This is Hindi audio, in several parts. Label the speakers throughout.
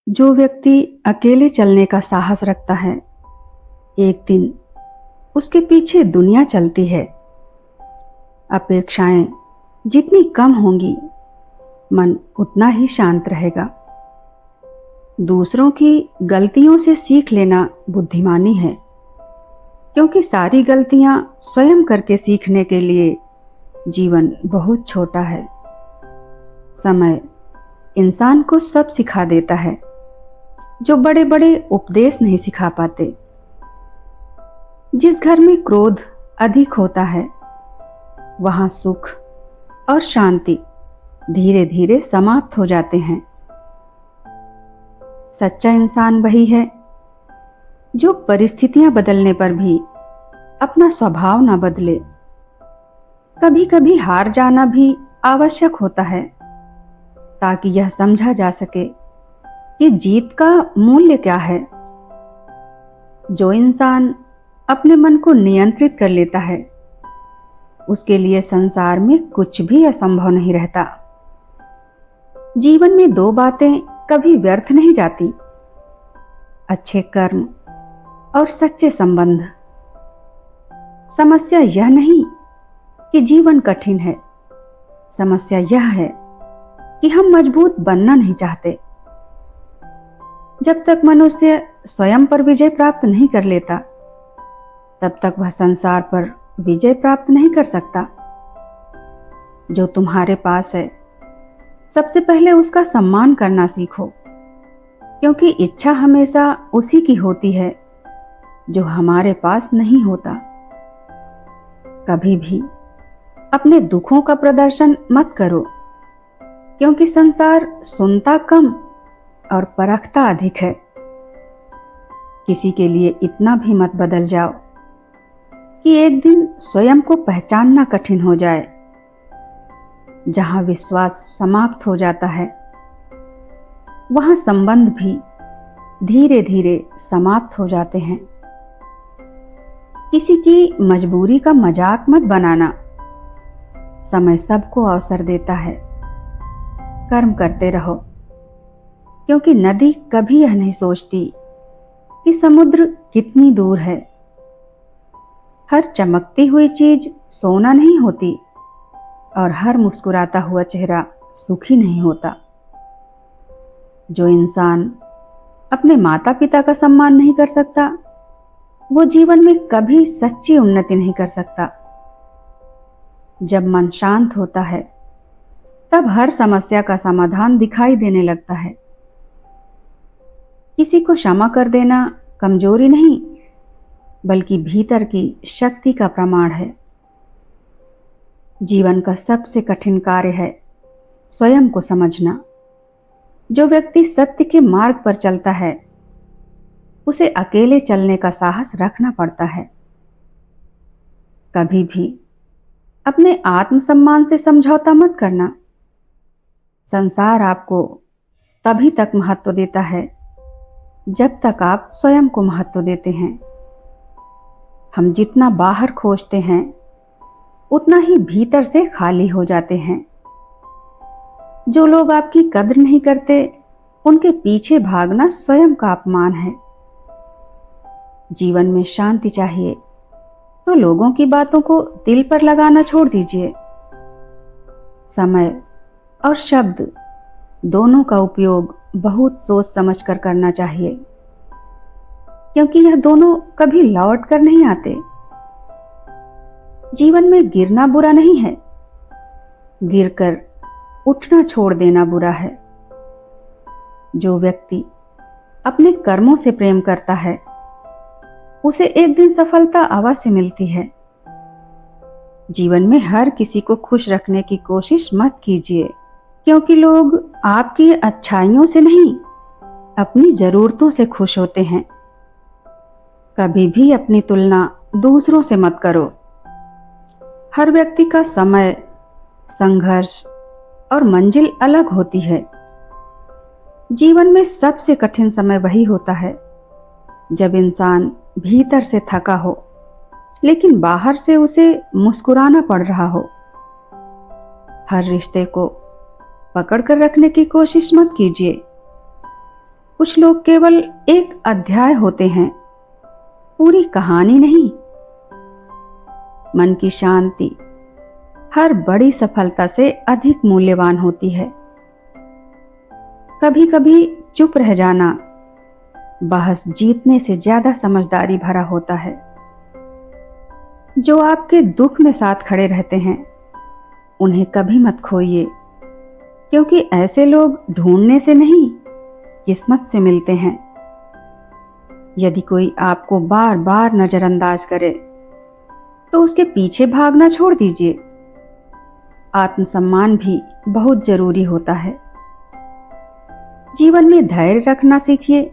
Speaker 1: जो व्यक्ति अकेले चलने का साहस रखता है, एक दिन उसके पीछे दुनिया चलती है। अपेक्षाएं जितनी कम होंगी, मन उतना ही शांत रहेगा। दूसरों की गलतियों से सीख लेना बुद्धिमानी है, क्योंकि सारी गलतियां स्वयं करके सीखने के लिए जीवन बहुत छोटा है। समय इंसान को सब सिखा देता है, जो बड़े बड़े उपदेश नहीं सिखा पाते। जिस घर में क्रोध अधिक होता है, वहां सुख और शांति धीरे धीरे समाप्त हो जाते हैं। सच्चा इंसान वही है जो परिस्थितियां बदलने पर भी अपना स्वभाव न बदले। कभी कभी हार जाना भी आवश्यक होता है, ताकि यह समझा जा सके कि जीत का मूल्य क्या है। जो इंसान अपने मन को नियंत्रित कर लेता है, उसके लिए संसार में कुछ भी असंभव नहीं रहता। जीवन में दो बातें कभी व्यर्थ नहीं जाती: अच्छे कर्म और सच्चे संबंध। समस्या यह नहीं कि जीवन कठिन है, समस्या यह है कि हम मजबूत बनना नहीं चाहते। जब तक मनुष्य स्वयं पर विजय प्राप्त नहीं कर लेता, तब तक वह संसार पर विजय प्राप्त नहीं कर सकता। जो तुम्हारे पास है, सबसे पहले उसका सम्मान करना सीखो, क्योंकि इच्छा हमेशा उसी की होती है जो हमारे पास नहीं होता। कभी भी अपने दुखों का प्रदर्शन मत करो, क्योंकि संसार सुनता कम और परखता अधिक है। किसी के लिए इतना भी मत बदल जाओ कि एक दिन स्वयं को पहचानना कठिन हो जाए। जहां विश्वास समाप्त हो जाता है, वहां संबंध भी धीरे धीरे समाप्त हो जाते हैं। किसी की मजबूरी का मजाक मत बनाना। समय सबको अवसर देता है। कर्म करते रहो, क्योंकि नदी कभी यह नहीं सोचती कि समुद्र कितनी दूर है। हर चमकती हुई चीज सोना नहीं होती, और हर मुस्कुराता हुआ चेहरा सुखी नहीं होता। जो इंसान अपने माता पिता का सम्मान नहीं कर सकता, वो जीवन में कभी सच्ची उन्नति नहीं कर सकता। जब मन शांत होता है, तब हर समस्या का समाधान दिखाई देने लगता है। किसी को क्षमा कर देना कमजोरी नहीं, बल्कि भीतर की शक्ति का प्रमाण है। जीवन का सबसे कठिन कार्य है स्वयं को समझना। जो व्यक्ति सत्य के मार्ग पर चलता है, उसे अकेले चलने का साहस रखना पड़ता है। कभी भी अपने आत्मसम्मान से समझौता मत करना। संसार आपको तभी तक महत्व देता है जब तक आप स्वयं को महत्व देते हैं। हम जितना बाहर खोजते हैं, उतना ही भीतर से खाली हो जाते हैं। जो लोग आपकी कद्र नहीं करते, उनके पीछे भागना स्वयं का अपमान है। जीवन में शांति चाहिए तो लोगों की बातों को दिल पर लगाना छोड़ दीजिए। समय और शब्द दोनों का उपयोग बहुत सोच समझ कर करना चाहिए, क्योंकि यह दोनों कभी लौट कर नहीं आते। जीवन में गिरना बुरा नहीं है, गिरकर उठना छोड़ देना बुरा है। जो व्यक्ति अपने कर्मों से प्रेम करता है, उसे एक दिन सफलता अवश्य मिलती है। जीवन में हर किसी को खुश रखने की कोशिश मत कीजिए, क्योंकि लोग आपकी अच्छाइयों से नहीं, अपनी जरूरतों से खुश होते हैं। कभी भी अपनी तुलना दूसरों से मत करो। हर व्यक्ति का समय, संघर्ष और मंजिल अलग होती है। जीवन में सबसे कठिन समय वही होता है जब इंसान भीतर से थका हो, लेकिन बाहर से उसे मुस्कुराना पड़ रहा हो। हर रिश्ते को पकड़ कर रखने की कोशिश मत कीजिए। कुछ लोग केवल एक अध्याय होते हैं, पूरी कहानी नहीं। मन की शांति हर बड़ी सफलता से अधिक मूल्यवान होती है। कभी कभी चुप रह जाना बहस जीतने से ज्यादा समझदारी भरा होता है। जो आपके दुख में साथ खड़े रहते हैं उन्हें कभी मत खोइए, क्योंकि ऐसे लोग ढूंढने से नहीं, किस्मत से मिलते हैं। यदि कोई आपको बार बार नजरअंदाज करे तो उसके पीछे भागना छोड़ दीजिए। आत्मसम्मान भी बहुत जरूरी होता है। जीवन में धैर्य रखना सीखिए,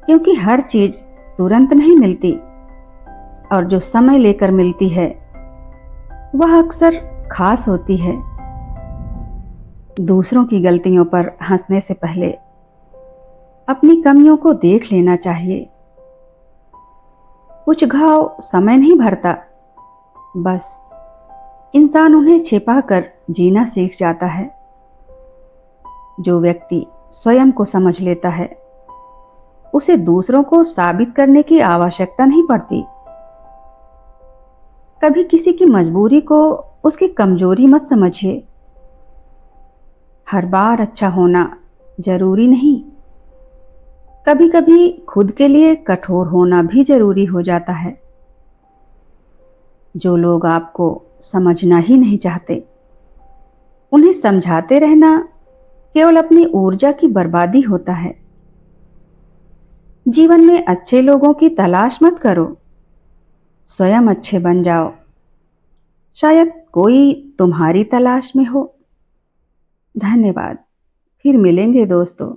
Speaker 1: क्योंकि हर चीज तुरंत नहीं मिलती, और जो समय लेकर मिलती है वह अक्सर खास होती है। दूसरों की गलतियों पर हंसने से पहले अपनी कमियों को देख लेना चाहिए। कुछ घाव समय नहीं भरता, बस इंसान उन्हें छिपाकर जीना सीख जाता है। जो व्यक्ति स्वयं को समझ लेता है उसे दूसरों को साबित करने की आवश्यकता नहीं पड़ती। कभी किसी की मजबूरी को उसकी कमजोरी मत समझिए। हर बार अच्छा होना जरूरी नहीं। कभी कभी खुद के लिए कठोर होना भी जरूरी हो जाता है। जो लोग आपको समझना ही नहीं चाहते, उन्हें समझाते रहना केवल अपनी ऊर्जा की बर्बादी होता है। जीवन में अच्छे लोगों की तलाश मत करो, स्वयं अच्छे बन जाओ। शायद कोई तुम्हारी तलाश में हो। धन्यवाद। फिर मिलेंगे दोस्तों।